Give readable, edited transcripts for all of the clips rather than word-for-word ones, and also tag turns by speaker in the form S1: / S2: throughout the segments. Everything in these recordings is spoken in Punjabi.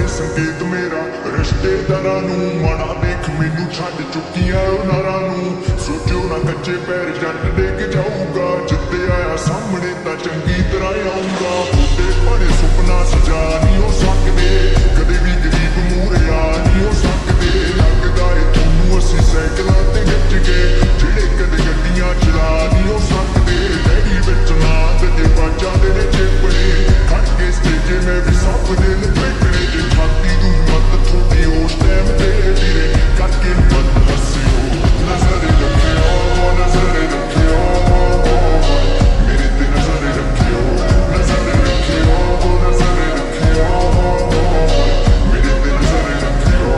S1: संकेत मेरा रिश्तेदारां नूं माड़ा देख मैनू छड्ड चुकिया नारां नूं सोचो ना कच्चे पैर जट डिग जाऊगा जिद्दे आया सामने तां चंगी तरह आऊंगा बूटे भरे सुपना सजा नहीं हो सकदे कदे भी गरीब मूहरे आ नहीं हो सकदे लगदा ए तैनूं असीं साइकलां ते नੱਚ गए ਜਿਹੜੇ कदे गड्डियां चला नहीं हो सकदे डैडी विच ना ते बाजां दे ने चेपड़े खड़ के स्टेजे मैं भी सब दे लपेटने जे छाती नूं मत थोड़ी उस टाइम ते वीरे करके मत हੱਸਿਓ नजर रखियो मेरे ते नजर रखियो नजर रखियो मेरे ते नजर रखियो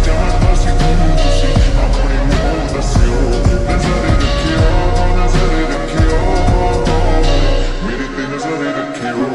S1: जानदा सी तू तुसी अपने नूं दस्सियो नजर रखियो मेरे ते नजर रखियो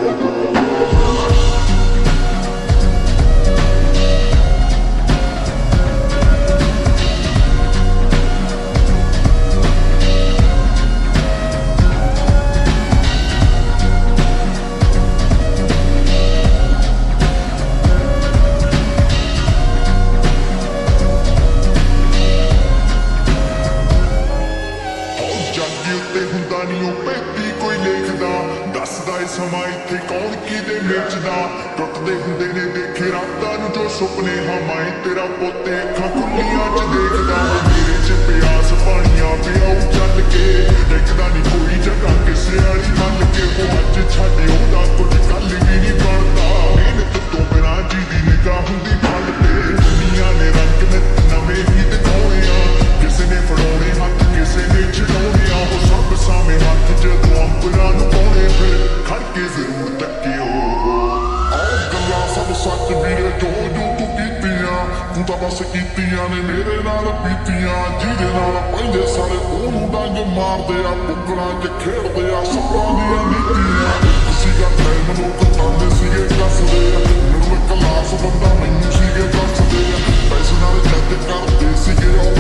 S1: ਸਮਾਂ ਇੱਥੇ ਕੌਣ ਕਿਹਦੇ ਵੇਚਦਾ ਟੁੱਟਦੇ ਹੁੰਦੇ ਨੇ ਦੇਖੇ ਰਾਤਾਂ ਨੂੰ ਜੋ ਸੁਪਨੇ ਹਮਾਏ ਤੇਰਾ ਪੋਤੇ ਅੱਖਾਂ ਖੁੱਲੀਆਂ ਚ ਦੇਖਦਾ ਮੇਰੇ ਚ ਪਿਆਸ ਪਾਣੀਆਂ ਪਿਆਉ ਚੱਲ ਕੇ ਦੇਖਦਾ ਨਹੀਂ ਕੋਈ ਜਗ੍ਹਾ ਕਿਸੇ ਵਾਲੀ ਮੰਨ ਕੇ ਉਹ ਅੱਜ ਛੱਡ ਉਹਦਾ ਕੁਝ ਕੱਲ ਵੀ ਨਹੀਂ ਬਣਦਾ ਮਿਹਨਤ ਤੋਂ ਬਿਨਾਂ ਜਿਹਦੀ ਨਿਗਾਹ ਹੁੰਦੀ ਫਲ ਤੇ ਦੁਨੀਆ ਨੇ ਰੰਗ ਨਵੇਂ ਹੀ ਦਿਖਾਉਣੇ ਆ ਕਿਸੇ ਨੇ ਫੜਾਉਣੇ ਹੱਥ ਕਿਸੇ ਨੇ ਛਡਾਉਣੇ ਆ ਉਹ ਸਭ ਸਾਵੇਂ ਹੱਥ ਜਦੋਂ ਅੰਬਰਾਂ ਨੂੰ ਪਾਉਣੇ ਫਿਰ ਖੜ ਕੇ ਜ਼ਰੂਰ ਤੱਕਿਓ ਆਹ ਗੱਲਾਂ ਸਭ ਸੱਚ ਵੀਰੇ ਜੋ ਤੂੰ ਕੀਤੀਆਂ ਤੂੰ ਤਾਂ ਬਸ ਕੀਤੀਆਂ ਨੇ ਮੇਰੇ ਨਾਲ ਪੀਤੀਆਂ ਜਿਹਦੇ ਨਾਲ ਪੈਂਦੇ ਸਾਰੇ ਉਹਨੂੰ ਡੰਗ ਮਾਰਦੇ ਆ ਪੁੱਕਰਾਂ 'ਚ ਖੇਡਦੇ ਆ ਸੱਪਾਂ ਦੀਆਂ ਨੀਤੀਆਂ ਸੀਗਾ ਟਾਈਮ ਨੂੰ ਕਟਾਉਂਦੇ ਸੀਗੇ ਕੱਸਦੇ ਆ ਮੈਨੂੰ ਇੱਕ ਲਾਸ ਬੰਦਾ ਮੈਨੂੰ ਸੀਗੇ ਦੱਸਦੇ ਆ ਪੈਸੇ ਨਾਲ ਜੱਜ ਕਰਦੇ ਸੀਗੇ ਉਹ